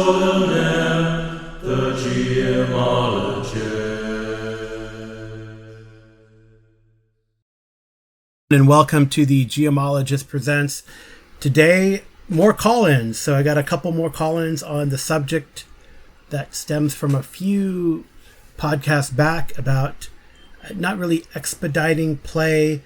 extraordinaire, the GMologist. And welcome to the Geomologist Presents. Today, more call-ins. So I got a couple more call-ins on the subject that stems from a few podcasts back about not really expediting play,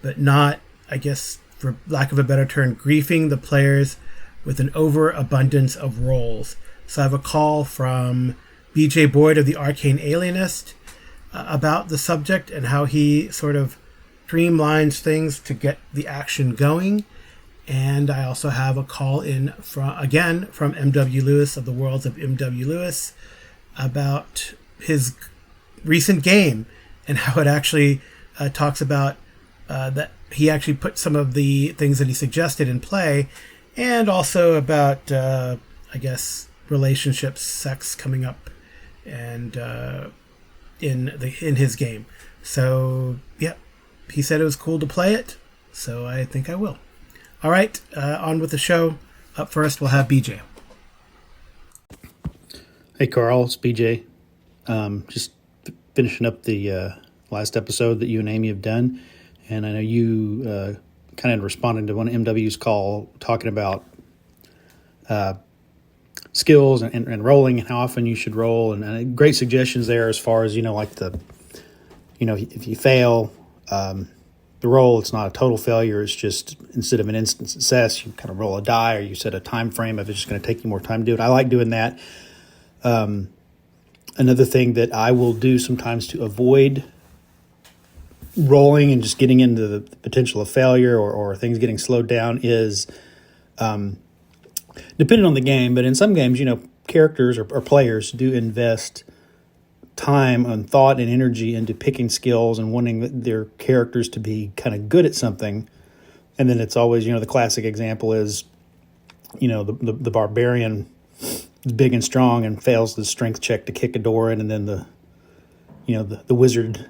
but not, I guess, for lack of a better term, griefing the players with an overabundance of roles. So I have a call from BJ Boyd of the Arcane Alienist about the subject and how he sort of streamlines things to get the action going. And I also have a call in from M.W. Lewis of the Worlds of M.W. Lewis about his recent game and how it actually talks about that he actually put some of the things that he suggested in play, and also about I guess relationships, sex coming up, and in his game. So yeah, he said it was cool to play it, so I think I will. All right, on with the show. Up first, we'll have BJ. Hey, Carl, it's BJ. Just finishing up the last episode that you and Amy have done. And I know you kind of responded to one of MW's call talking about skills and rolling and how often you should roll. And great suggestions there as far as, like if you fail, the roll, it's not a total failure. It's just instead of an instant success, you kind of roll a die, or you set a time frame if it's just going to take you more time to do it. I like doing that. Another thing that I will do sometimes to avoid rolling and just getting into the potential of failure or things getting slowed down is, depending on the game, but in some games, characters or players do invest time and thought and energy into picking skills and wanting their characters to be kind of good at something. And then it's always, the classic example is, the barbarian is big and strong and fails the strength check to kick a door in, and then the wizard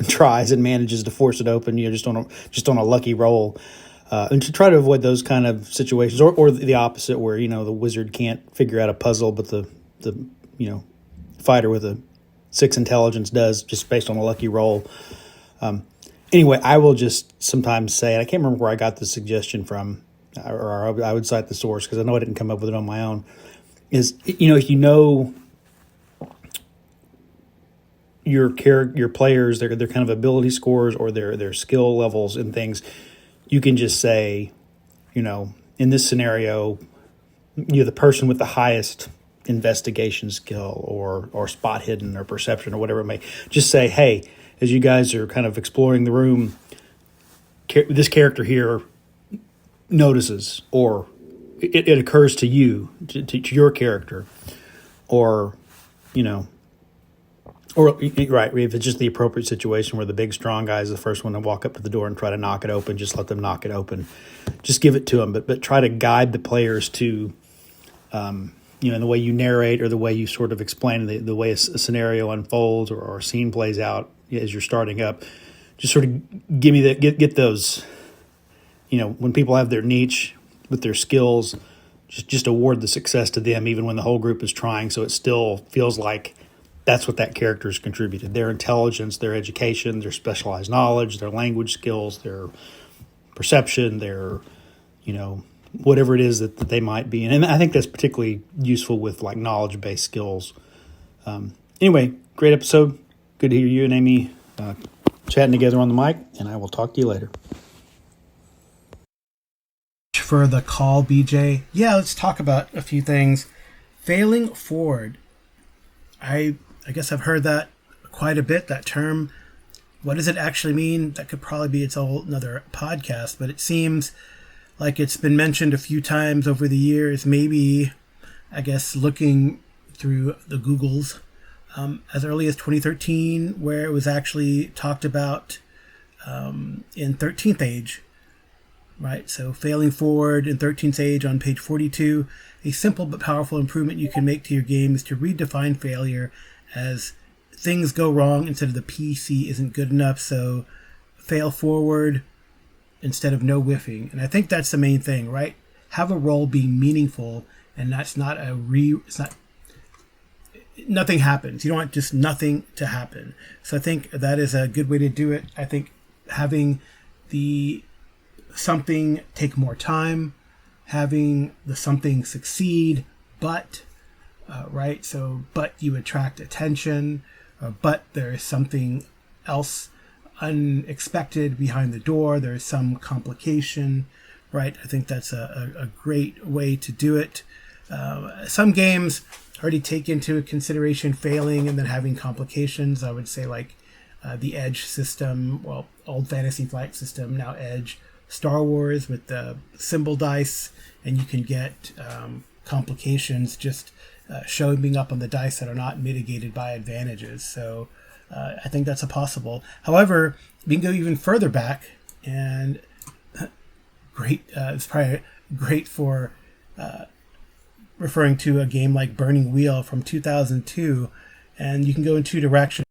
tries and manages to force it open, just on a lucky roll. And to try to avoid those kind of situations, or the opposite, where the wizard can't figure out a puzzle, but the fighter with a 6 intelligence does, just based on a lucky roll. Anyway, I will just sometimes say, and I can't remember where I got the suggestion from, or I would cite the source because I know I didn't come up with it on my own. Is if your players, their kind of ability scores or their skill levels and things, you can just say, in this scenario, the person with the highest investigation skill or spot hidden or perception or whatever it may, just say, hey, as you guys are kind of exploring the room, this character here notices, or it occurs to you, to your character, or right, if it's just the appropriate situation where the big strong guy is the first one to walk up to the door and try to knock it open, just let them knock it open. Just give it to them, but try to guide the players to, in the way you narrate or the way you sort of explain the way a scenario unfolds or a scene plays out as you're starting up. Just sort of give me get those, when people have their niche with their skills, just award the success to them, even when the whole group is trying. So it still feels like that's what that character has contributed. Their intelligence, their education, their specialized knowledge, their language skills, their perception, their, whatever it is that they might be. And I think that's particularly useful with like knowledge-based skills. Anyway, great episode. Good to hear you and Amy chatting together on the mic, and I will talk to you later. For the call, BJ. Yeah, let's talk about a few things. Failing forward. I guess I've heard that quite a bit, that term. What does it actually mean? That could probably be its whole another podcast, but it seems like it's been mentioned a few times over the years, maybe, I guess, looking through the Googles, as early as 2013, where it was actually talked about in 13th Age, right? So failing forward in 13th Age on page 42, a simple but powerful improvement you can make to your game is to redefine failure as things go wrong instead of the PC isn't good enough. So fail forward instead of no whiffing. And I think that's the main thing, right? Have a role be meaningful and that's not it's not, nothing happens. You don't want just nothing to happen. So I think that is a good way to do it. I think having the something take more time, having the something succeed, but right. So, but you attract attention, but there is something else unexpected behind the door. There is some complication, right? I think that's a great way to do it. Some games already take into consideration failing and then having complications. I would say like the Edge system, well, old Fantasy Flight system, now Edge, Star Wars with the symbol dice, and you can get complications just showing up on the dice that are not mitigated by advantages. So I think that's a possible. However, we can go even further back, and it's probably great for referring to a game like Burning Wheel from 2002, and you can go in two directions.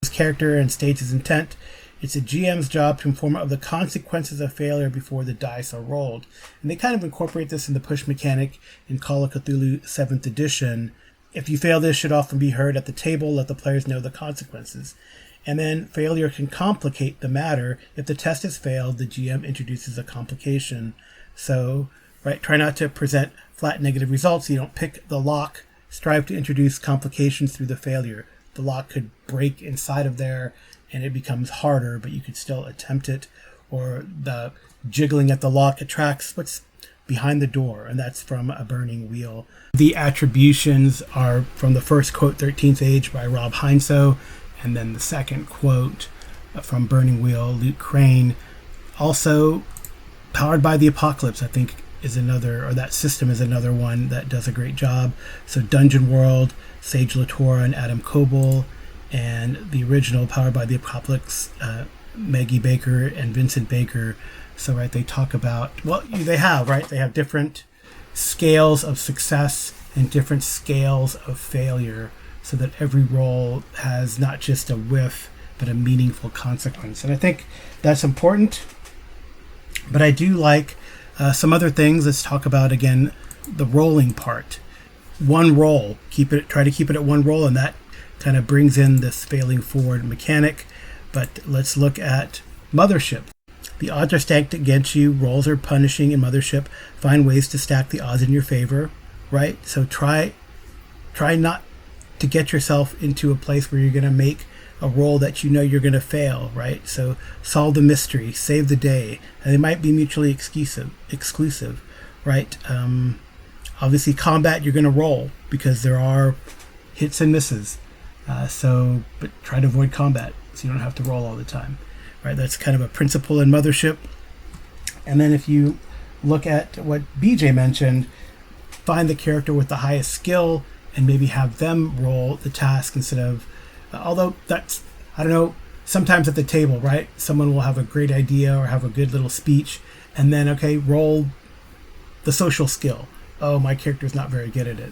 His character and states his intent. It's a GM's job to inform of the consequences of failure before the dice are rolled. And they kind of incorporate this in the push mechanic in Call of Cthulhu 7th edition. If you fail, this should often be heard at the table. Let the players know the consequences. And then failure can complicate the matter. If the test has failed, the GM introduces a complication. So, right, try not to present flat negative results. You don't pick the lock. Strive to introduce complications through the failure. The lock could break inside of there and it becomes harder, but you could still attempt it. Or the jiggling at the lock attracts what's behind the door, and that's from A Burning Wheel. The attributions are from the first quote, 13th Age by Rob Heinsoe, and then the second quote from Burning Wheel, Luke Crane. Also, Powered by the Apocalypse, I think, is another, or that system is another one that does a great job. So Dungeon World, Sage Latora and Adam Coble, and the original Powered by the Apocalypse, Maggie Baker and Vincent Baker. So, right, they talk about, well, they have different scales of success and different scales of failure, so that every roll has not just a whiff, but a meaningful consequence. And I think that's important. But I do like some other things. Let's talk about, again, the rolling part. One roll, try to keep it at one roll, and that kind of brings in this failing forward mechanic. But let's look at Mothership. The odds are stacked against you. Rolls are punishing in Mothership. Find ways to stack the odds in your favor, right? So try not to get yourself into a place where you're going to make a roll that you know you're going to fail, right? So solve the mystery, save the day, and they might be mutually exclusive, right? Obviously, combat, you're going to roll because there are hits and misses. But try to avoid combat so you don't have to roll all the time, right? That's kind of a principle in Mothership. And then if you look at what BJ mentioned, find the character with the highest skill and maybe have them roll the task instead of, although that's, I don't know, sometimes at the table, right? Someone will have a great idea or have a good little speech, and then, okay, roll the social skill. Oh, my character's not very good at it.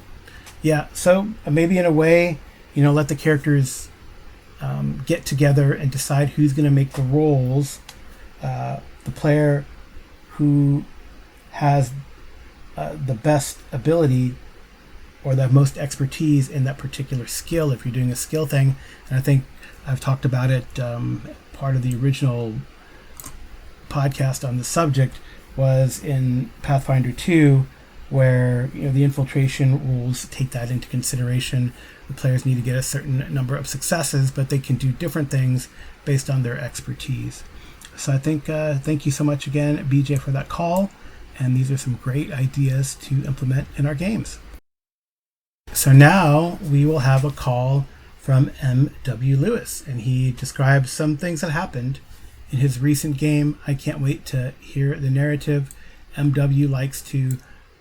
Yeah, so maybe in a way, let the characters get together and decide who's going to make the rolls. The player who has the best ability or the most expertise in that particular skill, if you're doing a skill thing. And I think I've talked about it, part of the original podcast on the subject was in Pathfinder 2, where the infiltration rules take that into consideration. The players need to get a certain number of successes, but they can do different things based on their expertise. So I think thank you so much again, BJ, for that call, and these are some great ideas to implement in our games. So now we will have a call from M.W. Lewis, and he describes some things that happened in his recent game. I can't wait to hear the narrative. M.W. likes to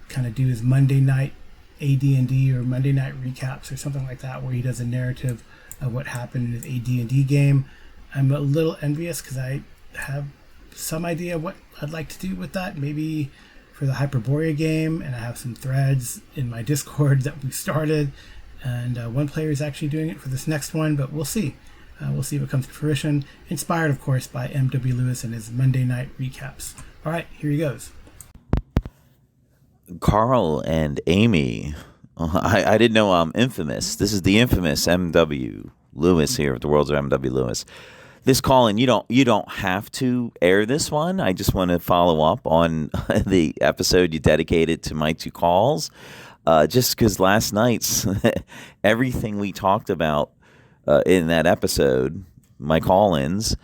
kind of do his Monday night AD&D or Monday night recaps or something like that, where he does a narrative of what happened in his AD&D game. I'm a little envious because I have some idea what I'd like to do with that, maybe for the Hyperborea game, and I have some threads in my Discord that we started, and one player is actually doing it for this next one, but we'll see. We'll see if it comes to fruition. Inspired, of course, by M.W. Lewis and his Monday night recaps. All right, here he goes. Carl and Amy. I didn't know I'm infamous. This is the infamous M.W. Lewis here of the Worlds of M.W. Lewis. This call-in, you don't have to air this one. I just want to follow up on the episode you dedicated to my two calls. Just because last night's everything we talked about in that episode, my call-ins,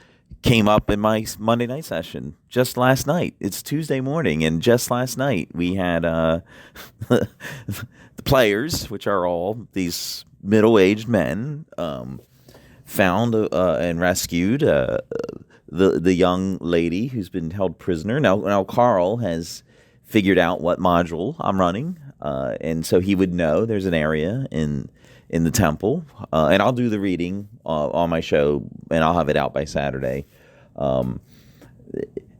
came up in my Monday night session just last night. It's Tuesday morning, and just last night we had the players, which are all these middle-aged men, found and rescued the young lady who's been held prisoner. Now Carl has figured out what module I'm running, and so he would know there's an area in the temple, and I'll do the reading on my show, and I'll have it out by Saturday.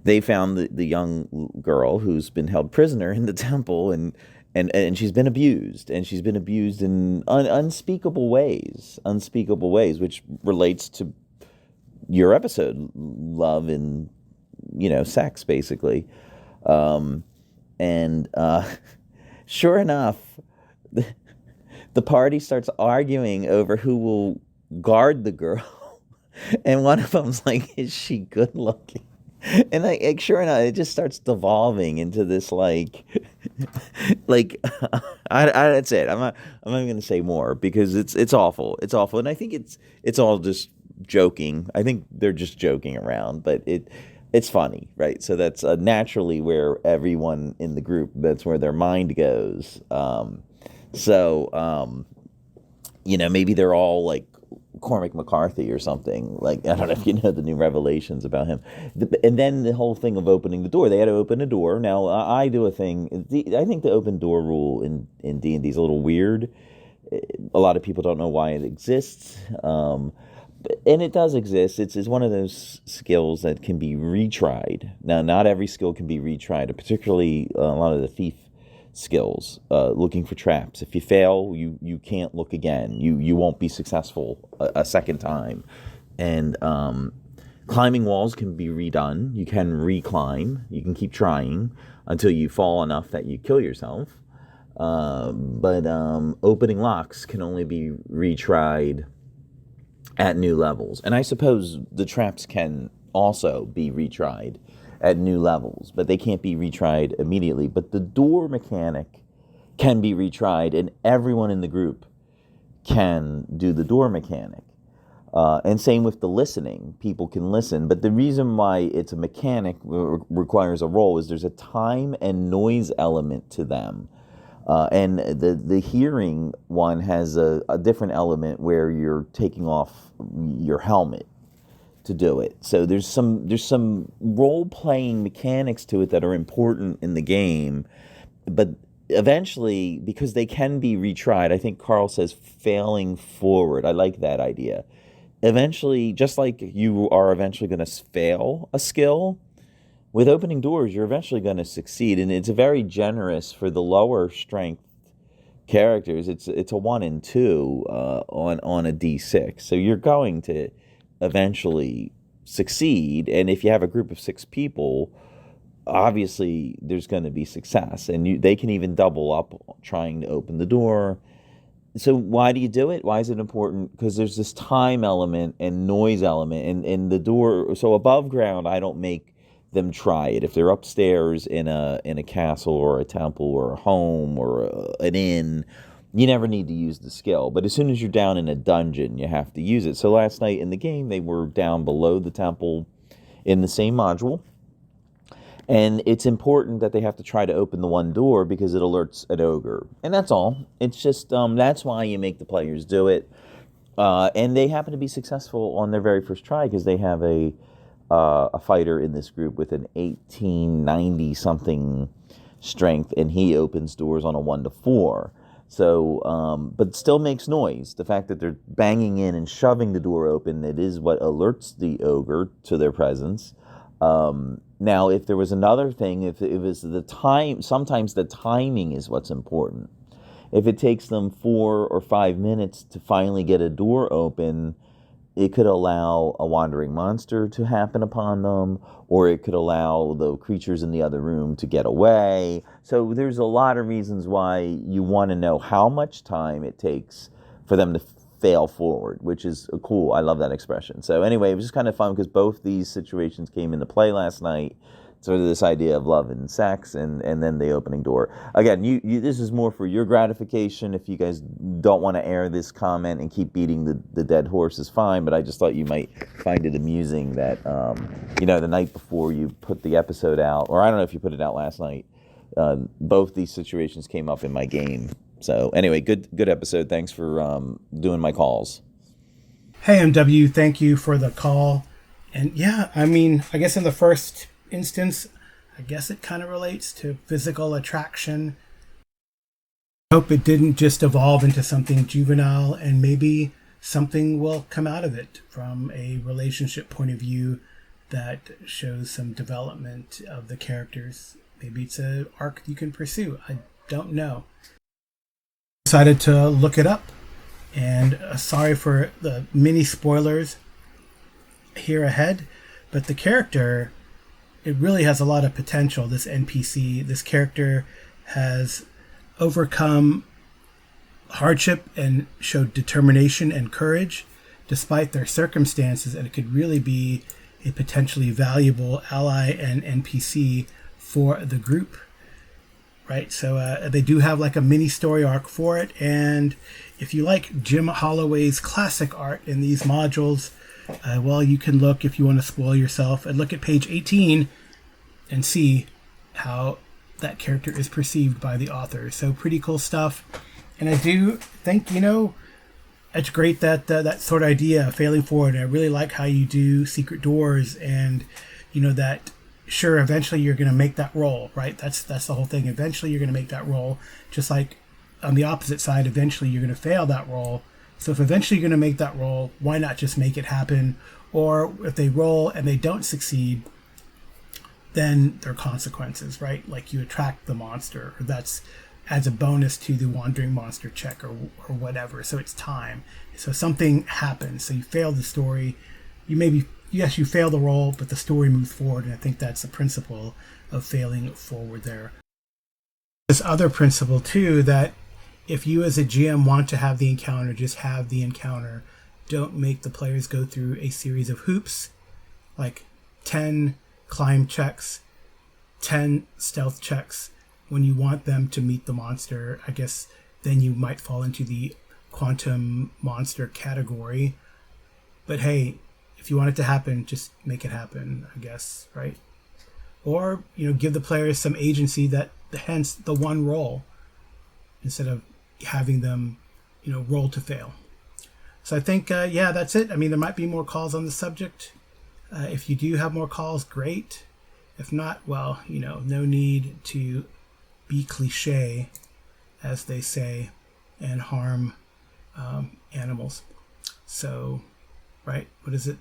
They found the young girl who's been held prisoner in the temple, and she's been abused, in unspeakable ways, which relates to your episode, love and sex, basically. And sure enough, the party starts arguing over who will guard the girl, and one of them's like, "Is she good looking?" And sure enough, it just starts devolving into this like that's it. I'm not even going to say more because it's awful. It's awful, and I think it's all just joking. I think they're just joking around, but it's funny, right? So that's naturally where everyone in the group, that's where their mind goes. Maybe they're all like Cormac McCarthy or something. Like, I don't know if you know the new revelations about him. And then the whole thing of opening the door. They had to open a door. Now, I do a thing. I think the open door rule in D&D is a little weird. A lot of people don't know why it exists. And it does exist. It's one of those skills that can be retried. Now, not every skill can be retried, particularly a lot of the thief skills, looking for traps. If you fail, you can't look again. You won't be successful a second time. And climbing walls can be redone. You can reclimb. You can keep trying until you fall enough that you kill yourself. But opening locks can only be retried at new levels. And I suppose the traps can also be retried at new levels, but they can't be retried immediately. But the door mechanic can be retried, and everyone in the group can do the door mechanic. And same with the listening. People can listen, but the reason why it's a mechanic requires a roll is there's a time and noise element to them. And the hearing one has a different element where you're taking off your helmet to do it. So there's some role-playing mechanics to it that are important in the game, but eventually, because they can be retried, I think Carl says failing forward. I like that idea. Eventually, just like you are eventually going to fail a skill, with opening doors, you're eventually going to succeed, and it's very generous for the lower strength characters. It's a 1 and 2 on a D6, so you're going to eventually succeed. And if you have a group of 6 people, obviously there's going to be success, and they can even double up trying to open the door. So why do you do it? Why is it important? Because there's this time element and noise element, and the door. So above ground, I don't make them try it. If they're upstairs in a castle or a temple or a home or an inn, you never need to use the skill. But as soon as you're down in a dungeon, you have to use it. So last night in the game, they were down below the temple in the same module. And it's important that they have to try to open the one door because it alerts an ogre. And that's all. It's just, that's why you make the players do it. And they happen to be successful on their very first try because they have a fighter in this group with an 1890-something strength, and he opens doors on a 1 to 4. So, but still makes noise. The fact that they're banging in and shoving the door open, it is what alerts the ogre to their presence. Now, if there was another thing, if it was the time, sometimes the timing is what's important. If it takes them 4 or 5 minutes to finally get a door open, it could allow a wandering monster to happen upon them, or it could allow the creatures in the other room to get away. So there's a lot of reasons why you want to know how much time it takes for them to fail forward, which is cool. I love that expression. So anyway, it was just kind of fun because both these situations came into play last night. Sort of this idea of love and sex, and then the opening door. Again, you this is more for your gratification. If you guys don't want to air this comment and keep beating the dead horse is fine, but I just thought you might find it amusing that, the night before you put the episode out, or I don't know if you put it out last night, both these situations came up in my game. So anyway, good episode. Thanks for doing my calls. Hey, MW, thank you for the call. And yeah, I mean, I guess in the first instance, I guess it kind of relates to physical attraction. I hope it didn't just evolve into something juvenile, and maybe something will come out of it from a relationship point of view that shows some development of the characters. Maybe it's an arc you can pursue. I don't know. Decided to look it up, and sorry for the mini spoilers here ahead, but the character, it really has a lot of potential. This NPC, this character has overcome hardship and showed determination and courage despite their circumstances, and it could really be a potentially valuable ally and NPC for the group, right? So they do have like a mini story arc for it, and if you like Jim Holloway's classic art in these modules, well, you can look, if you want to spoil yourself, and look at page 18 and see how that character is perceived by the author. So pretty cool stuff. And I do think, it's great that that sort of idea, failing forward. And I really like how you do secret doors, and, that sure, eventually you're going to make that roll, right? That's the whole thing. Eventually you're going to make that roll, just like on the opposite side, eventually you're going to fail that roll. So if eventually you're going to make that roll, why not just make it happen? Or if they roll and they don't succeed, then there are consequences, right? Like you attract the monster, or that's as a bonus to the wandering monster check, or whatever. So it's time. So something happens. So you fail the story. You fail the roll, but the story moves forward. And I think that's the principle of failing forward there. This other principle too, that if you as a GM want to have the encounter, just have the encounter. Don't make the players go through a series of hoops, like 10 climb checks, 10 stealth checks. When you want them to meet the monster, I guess then you might fall into the quantum monster category. But hey, if you want it to happen, just make it happen, I guess, right? Or, give the players some agency, that hence the one roll, instead of having them, roll to fail. So I think, that's it. I mean, there might be more calls on the subject. If you do have more calls, great. If not, well, no need to be cliche, as they say, and harm animals. So, right, what is it?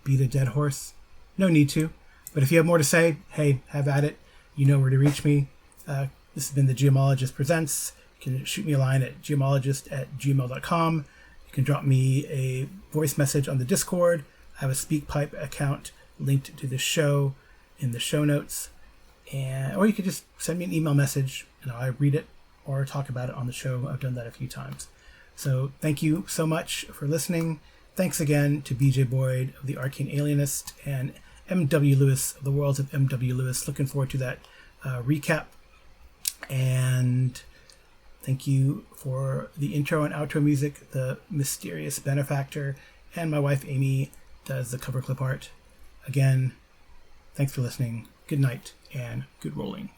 Beat a dead horse? No need to. But if you have more to say, hey, have at it. You know where to reach me. This has been the Geomologist Presents. You can shoot me a line at geomologist@gmail.com. You can drop me a voice message on the Discord. I have a SpeakPipe account linked to the show in the show notes. Or you could just send me an email message and I read it or talk about it on the show. I've done that a few times. So thank you so much for listening. Thanks again to BJ Boyd of the Arcane Alienist and M.W. Lewis of the Worlds of M.W. Lewis. Looking forward to that recap. And thank you for the intro and outro music, The Mysterious Benefactor, and my wife Amy does the cover clip art. Again, thanks for listening. Good night and good rolling.